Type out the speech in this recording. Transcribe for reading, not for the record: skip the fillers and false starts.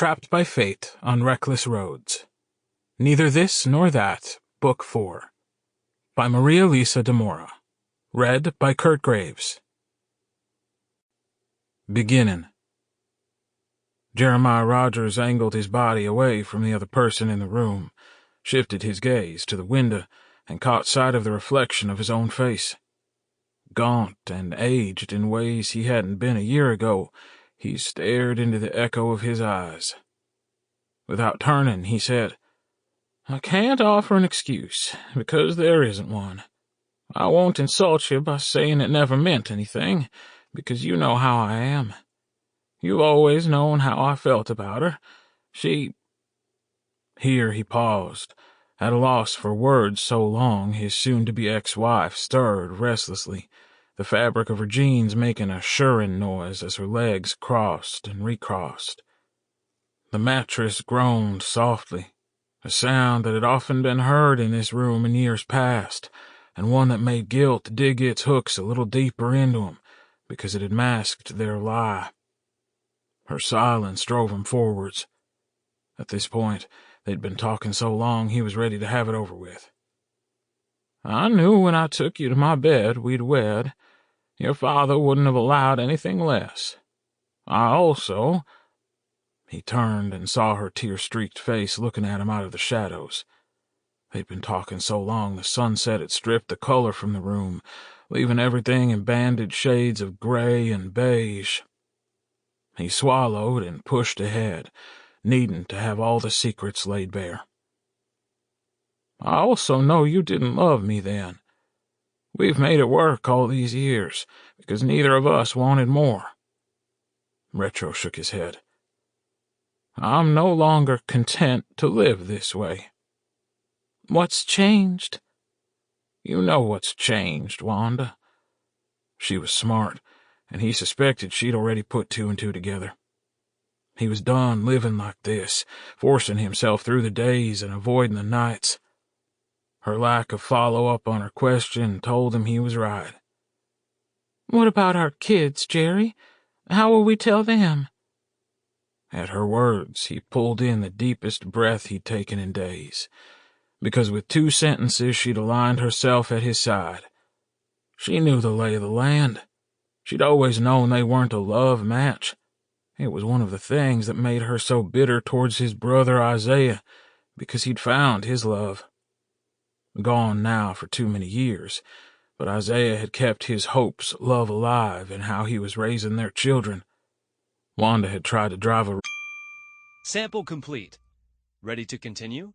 Trapped by Fate on Reckless Roads. Neither This Nor That, Book 4. By Marialisa Demora. Read by Kirt Graves. Beginning. Jeremiah Rogers angled his body away from the other person in the room, shifted his gaze to the window, and caught sight of the reflection of his own face. Gaunt and aged in ways he hadn't been a year ago, he stared into the echo of his eyes. Without turning, he said, "I can't offer an excuse, because there isn't one. I won't insult you by saying it never meant anything, because you know how I am. You've always known how I felt about her. She—" Here he paused, at a loss for words so long his soon-to-be ex-wife stirred restlessly, the fabric of her jeans making a shirring noise as her legs crossed and recrossed. The mattress groaned softly, a sound that had often been heard in this room in years past, and one that made guilt dig its hooks a little deeper into him, because it had masked their lie. Her silence drove him forwards. At this point, they'd been talking so long he was ready to have it over with. "I knew when I took you to my bed we'd wed. Your father wouldn't have allowed anything less. I also—" He turned and saw her tear-streaked face looking at him out of the shadows. They'd been talking so long the sunset had stripped the color from the room, leaving everything in banded shades of gray and beige. He swallowed and pushed ahead, needing to have all the secrets laid bare. "I also know you didn't love me then. We've made it work all these years, because neither of us wanted more." Retro shook his head. "I'm no longer content to live this way." "What's changed?" "You know what's changed, Wanda." She was smart, and he suspected she'd already put two and two together. He was done living like this, forcing himself through the days and avoiding the nights. Her lack of follow-up on her question told him he was right. "What about our kids, Jerry? How will we tell them?" At her words, he pulled in the deepest breath he'd taken in days, because with 2 sentences she'd aligned herself at his side. She knew the lay of the land. She'd always known they weren't a love match. It was one of the things that made her so bitter towards his brother Isaiah, because he'd found his love. Gone now for too many years, but Isaiah had kept his hopes' love alive in how he was raising their children. Wanda had tried to drive a... Sample complete. Ready to continue?